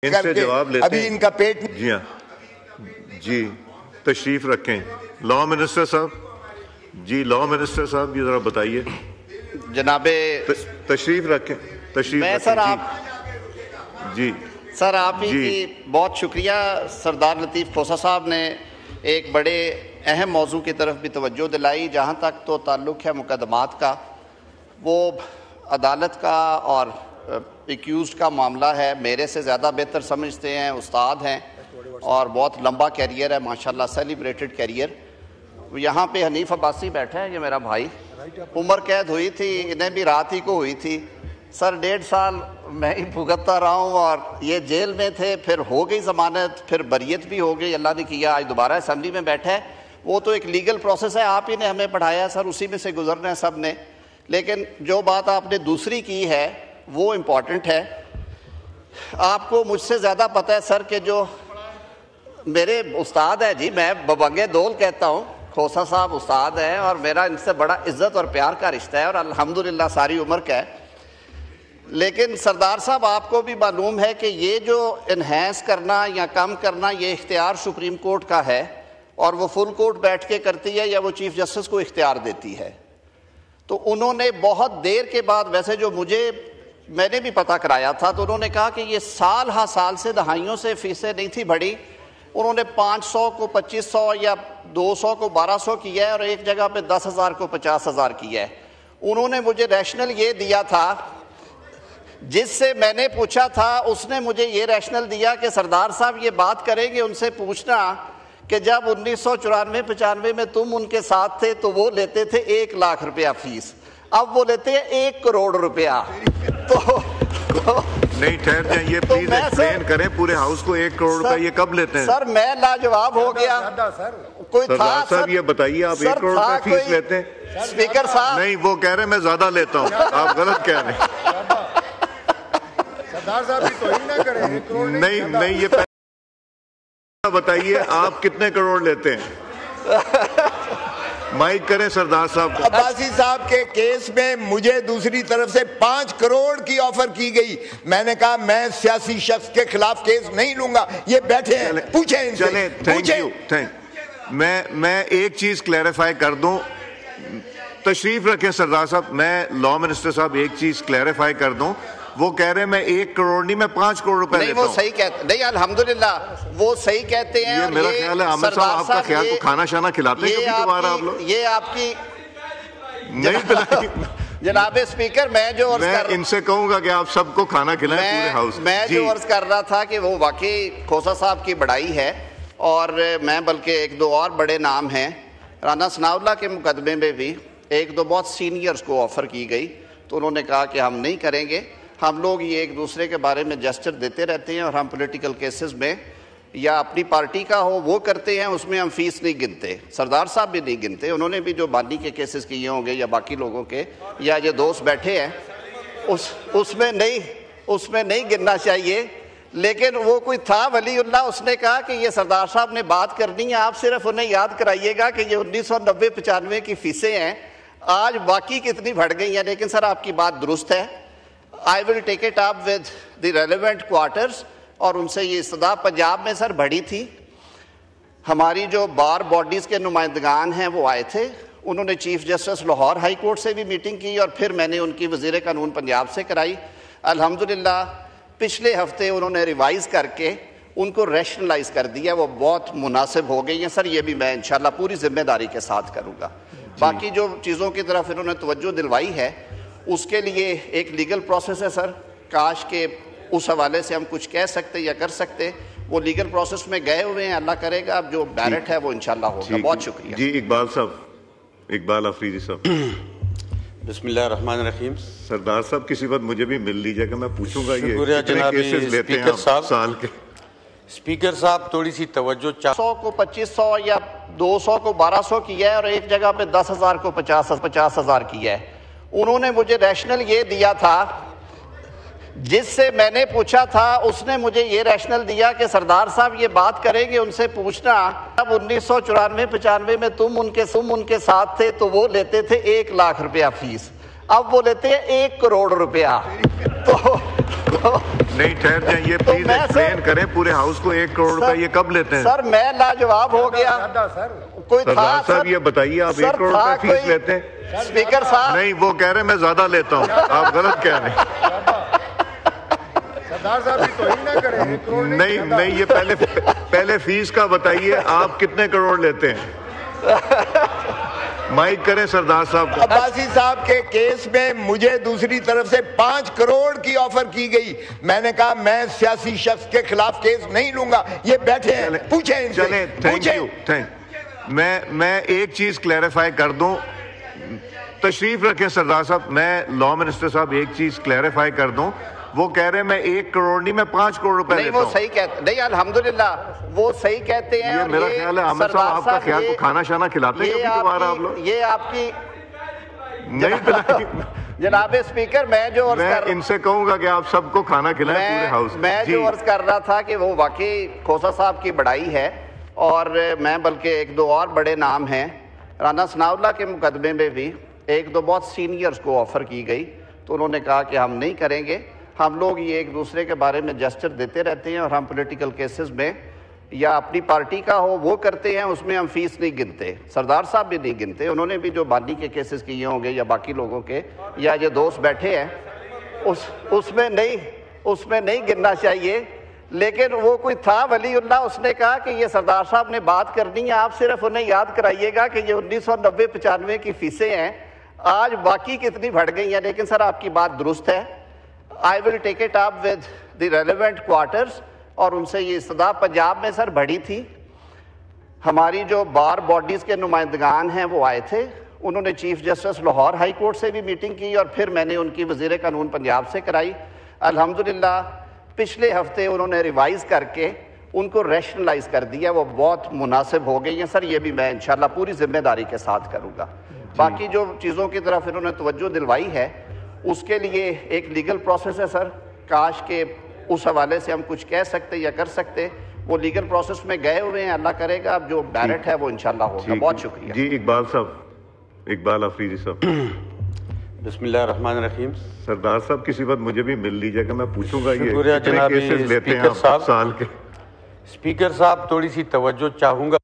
ان سے جواب لیتے ابھی ان کا پیٹ جی ہاں جی تشریف رکھیں لا منسٹر صاحب جی لا منسٹر صاحب یہ ذرا بتائیے جناب تشریف رکھیں میں سر آپ جی سر آپ ہی کی بہت شکریہ سردار لطیف کھوسہ صاحب نے ایک بڑے اہم موضوع کی طرف بھی توجہ دلائی جہاں تک تو تعلق ہے مقدمات کا وہ عدالت کا اور ایکیوزڈ کا معاملہ ہے میرے سے زیادہ بہتر سمجھتے ہیں استاد ہیں اور بہت لمبا کیریئر ہے ماشاءاللہ سیلیبریٹڈ کیریئر یہاں پہ حنیف عباسی بیٹھا ہے یہ میرا بھائی عمر قید ہوئی تھی انہیں بھی رات ہی کو ہوئی تھی سر 1.5 سال میں ہی بھگتتا رہا ہوں اور یہ جیل میں تھے پھر ہو گئی ضمانت پھر بریت بھی ہو گئی اللہ نے کیا آج دوبارہ اسمبلی میں بیٹھا ہے وہ تو ایک لیگل پروسیس ہے آپ ہی نے ہمیں پڑھایا سر اسی میں سے گزرنا ہے سب نے لیکن جو بات آپ نے دوسری کی ہے وہ امپورٹنٹ ہے آپ کو مجھ سے زیادہ پتہ ہے سر کہ جو میرے استاد ہے جی میں ببنگے دول کہتا ہوں کھوسہ صاحب استاد ہیں اور میرا ان سے بڑا عزت اور پیار کا رشتہ ہے اور الحمدللہ ساری عمر کا ہے لیکن سردار صاحب آپ کو بھی معلوم ہے کہ یہ جو انہینس کرنا یا کم کرنا یہ اختیار سپریم کورٹ کا ہے اور وہ فل کورٹ بیٹھ کے کرتی ہے یا وہ چیف جسٹس کو اختیار دیتی ہے تو انہوں نے بہت دیر کے بعد ویسے جو میں نے بھی پتہ کرایا تھا تو انہوں نے کہا کہ یہ سال ہا سال سے دہائیوں سے فیسیں نہیں تھی بڑھی انہوں نے 500 کو 2500 یا 200 کو 1200 کیا ہے اور ایک جگہ پہ 10,000 کو 50,000 کیا ہے انہوں نے مجھے ریشنل یہ دیا تھا جس سے میں نے پوچھا تھا اس نے مجھے یہ ریشنل دیا کہ سردار صاحب یہ بات کریں گے ان سے پوچھنا کہ جب 1994-95 میں تم ان کے ساتھ تھے تو وہ لیتے تھے 1 لاکھ روپیہ فیس اب وہ لیتے ہیں 1 کروڑ روپیہ تو نہیں ٹھہر جائیں یہ پلیز ایکسپلین کریں پورے ہاؤس کو 1 کروڑ روپے یہ کب لیتے ہیں سر میں لاجواب ہو گیا کوئی تھا صاحب یہ بتائیے آپ 1 کروڑ روپے فیس لیتے ہیں اسپیکر صاحب نہیں وہ کہہ رہے ہیں میں زیادہ لیتا ہوں آپ غلط کہہ رہے ہیں نہیں یہ بتائیے آپ کتنے کروڑ لیتے ہیں مائک کریں سردار صاحب عباسی صاحب کے کیس میں مجھے دوسری طرف سے 5 کروڑ کی آفر کی گئی میں نے کہا میں سیاسی شخص کے خلاف کیس نہیں لوں گا یہ بیٹھے ہیں پوچھیں ان سے چلیں تھینک یو میں ایک چیز کلیریفائی کر دوں تشریف رکھیں سردار صاحب میں لا منسٹر صاحب ایک چیز کلیریفائی کر دوں وہ کہہ رہے ہیں میں 1 کروڑ نہیں میں 5 کروڑ روپے لیتا ہوں وہ صحیح کہتے نہیں الحمدللہ وہ صحیح کہتے ہیں یہ میرا خیال ہے عامر صاحب آپ کا خیال تو کھانا شانا کھلاتے ہیں کبھی دوبارہ آپ لوگ یہ آپ کی نہیں پلائیں جناب اسپیکر میں ان سے کہوں گا کہ آپ سب کو کھانا کھلائیں پورے ہاؤس میں جو عرض کر رہا تھا کہ وہ واقعی کھوسہ صاحب کی بڑائی ہے اور میں بلکہ 1-2 اور بڑے نام ہیں رانا ثناء اللہ کے مقدمے میں بھی 1-2 بہت سینئرز کو آفر کی گئی تو انہوں نے کہا کہ ہم نہیں کریں گے ہم لوگ یہ ایک دوسرے کے بارے میں جسچر دیتے رہتے ہیں اور ہم پولیٹیکل کیسز میں یا اپنی پارٹی کا ہو وہ کرتے ہیں اس میں ہم فیس نہیں گنتے سردار صاحب بھی نہیں گنتے انہوں نے بھی جو بانی کے کیسز کیے ہوں گے یا باقی لوگوں کے یا یہ دوست بیٹھے ہیں اس میں نہیں گننا چاہیے لیکن وہ کوئی تھا ولی اللہ اس نے کہا کہ یہ سردار صاحب نے بات کرنی ہے آپ صرف انہیں یاد کرائیے گا کہ یہ 1990-95 کی فیسیں ہیں آج باقی کتنی بڑھ گئی ہیں لیکن سر آپ کی بات درست ہے I will take it up with the relevant quarters اور ان سے یہ استدعا پنجاب میں سر بڑھی تھی ہماری جو بار باڈیز کے نمائندگان ہیں وہ آئے تھے انہوں نے chief justice Lahore high court سے بھی میٹنگ کی اور پھر میں نے ان کی وزیر قانون پنجاب سے کرائی الحمدللہ پچھلے ہفتے انہوں نے ریوائز کر کے ان کو ریشنلائز کر دیا وہ بہت مناسب ہو گئی ہیں سر یہ بھی میں انشاءاللہ پوری ذمہ داری کے ساتھ کروں گا باقی جو چیزوں کی طرف انہوں نے توجہ دلوائی ہے اس کے لیے ایک لیگل پروسیس ہے سر کاش کے اس حوالے سے ہم کچھ کہہ سکتے یا کر سکتے وہ لیگل پروسیس میں گئے ہوئے ہیں اللہ کرے گا اب جو میرٹ ہے وہ انشاءاللہ ہوگا بہت شکریہ جی اقبال افریدی صاحب بسم اللہ الرحمن الرحیم سردار صاحب کسی وقت مجھے بھی مل لیجیے کہ میں پوچھوں گا یہ شکریہ جناب اسپیکر صاحب سال کے اسپیکر صاحب تھوڑی سی توجہ 100 کو 2500 یا 200 کو 1200 کیا ہے اور ایک جگہ پہ 10,000 کو 50,000 کیا ہے انہوں نے مجھے ریشنل یہ دیا تھا جس سے میں نے پوچھا تھا اس نے مجھے یہ ریشنل دیا کہ سردار صاحب یہ بات کریں گے ان سے پوچھنا اب 1994-95 میں تم ان کے ساتھ تھے تو وہ لیتے تھے 1 لاکھ روپیہ فیس اب وہ لیتے ہیں 1 کروڑ روپیہ تو نہیں ٹھہر جائیں, یہ پلیز ایکسپلین کریں پورے ہاؤس کو 1 کروڑ روپے یہ کب لیتے ہیں؟ سر میں لاجواب ہو گیا. کوئی تھا سردار صاحب یہ بتائیے آپ 1 کروڑ روپے فیس لیتے ہیں؟ اسپیکر صاحب نہیں, وہ کہہ رہے ہیں میں زیادہ لیتا ہوں, آپ غلط کہہ رہے ہیں. نہیں یہ پہلے فیس کا بتائیے, آپ کتنے کروڑ لیتے ہیں؟ مائک کریں سردار صاحب کو. عباسی صاحب کے کیس میں مجھے دوسری طرف سے 5 کروڑ کی آفر کی گئی. میں نے کہا میں سیاسی شخص کے خلاف کیس نہیں لوں گا. یہ بیٹھے ہیں, پوچھیں ان سے. چلیں, تھینک یو. میں ایک چیز کلیریفائی کر دوں, تشریف رکھیں سردار صاحب. میں لا منسٹر صاحب ایک چیز کلیریفائی کر دوں, وہ کہہ رہے ہیں میں 1 کروڑ نہیں, میں 5 کروڑ روپے لیتا ہوں. وہ صحیح کہتے نہیں, الحمدللہ وہ صحیح کہتے ہیں. یہ میرا خیال ہے عامر صاحب آپ کا خیال کو کھانا شانا کھلاتے ہیں کبھی دوبارہ آپ لوگ؟ یہ آپ کی نہیں پلائیں. جناب اسپیکر, میں جو عرض کر ان سے کہوں گا کہ آپ سب کو کھانا کھلائیں پورے ہاؤس. میں جو عرض کر رہا تھا کہ وہ واقعی کھوسا صاحب کی بڑائی ہے, اور میں بلکہ 1-2 اور بڑے نام ہیں. رانا ثناء اللہ کے مقدمے میں بھی 1-2 بہت سینئرز کو آفر کی گئی, تو انہوں نے کہا کہ ہم نہیں کریں گے. ہم لوگ یہ ایک دوسرے کے بارے میں جسچر دیتے رہتے ہیں, اور ہم پولیٹیکل کیسز میں یا اپنی پارٹی کا ہو وہ کرتے ہیں, اس میں ہم فیس نہیں گنتے. سردار صاحب بھی نہیں گنتے, انہوں نے بھی جو بانی کے کیسز کیے ہوں گے یا باقی لوگوں کے یا جو دوست بیٹھے ہیں اس میں نہیں گننا چاہیے. لیکن وہ کوئی تھا ولی اللہ, اس نے کہا کہ یہ سردار صاحب نے بات کرنی ہے, آپ صرف انہیں یاد کرائیے گا کہ یہ 1990-95 کی فیسیں ہیں, آج باقی کتنی بڑھ گئی ہیں. لیکن سر آپ کی بات درست ہے, I will take it up with the relevant quarters, اور ان سے یہ استدعا پنجاب میں سر بڑھی تھی. ہماری جو بار باڈیز کے نمائندگان ہیں وہ آئے تھے, انہوں نے chief justice Lahore high court سے بھی میٹنگ کی, اور پھر میں نے ان کی وزیر قانون پنجاب سے کرائی. الحمدللہ پچھلے ہفتے انہوں نے ریوائز کر کے ان کو ریشنلائز کر دیا, وہ بہت مناسب ہو گئی ہیں سر. یہ بھی میں انشاءاللہ پوری ذمہ داری کے ساتھ کروں گا. باقی جو چیزوں کی طرف انہوں نے توجہ دلوائی ہے, اس کے لیے ایک لیگل پروسیس ہے سر. کاش کہ اس حوالے سے ہم کچھ کہہ سکتے یا کر سکتے, وہ لیگل پروسیس میں گئے ہوئے ہیں. اللہ کرے گا اب جو ڈائریکٹ ہے وہ انشاءاللہ ہوگا. بہت شکریہ. جی اقبال افریدی صاحب. بسم اللہ الرحمن الرحیم. سردار صاحب کسی وقت مجھے بھی مل لیجیے گا, میں پوچھوں گا یہ شکریہ جناب اسپیکر صاحب. سال کے اسپیکر صاحب تھوڑی سی توجہ چاہوں گا.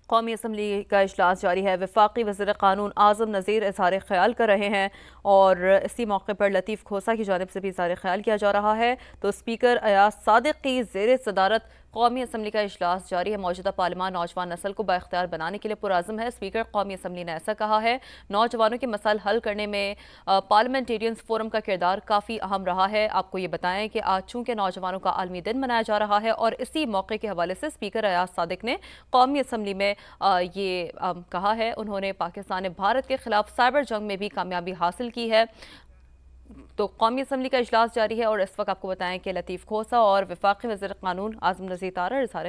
قومی اسمبلی کا اجلاس جاری ہے. وفاقی وزیر قانون اعظم نذیر اظہار خیال کر رہے ہیں, اور اسی موقع پر لطیف کھوسا کی جانب سے بھی اظہار خیال کیا جا رہا ہے. تو اسپیکر ایاز صادق کی زیر صدارت قومی اسمبلی کا اجلاس جاری ہے. موجودہ پارلیمان نوجوان نسل کو بااختیار بنانے کے لیے پرعزم ہے. اسپیکر قومی اسمبلی نے ایسا کہا ہے. نوجوانوں کے مسائل حل کرنے میں پارلیمنٹیرینز فورم کا کردار کافی اہم رہا ہے. آپ کو یہ بتائیں کہ آج چونکہ نوجوانوں کا عالمی دن منایا جا رہا ہے, اور اسی موقع کے حوالے سے اسپیکر ایاز صادق نے قومی اسمبلی میں یہ کہا ہے. انہوں نے پاکستان نے بھارت کے خلاف سائبر جنگ میں بھی کامیابی حاصل کی ہے. تو قومی اسمبلی کا اجلاس جاری ہے, اور اس وقت آپ کو بتائیں کہ لطیف کھوسا اور وفاقی وزیر قانون اعظم نذیر اظہار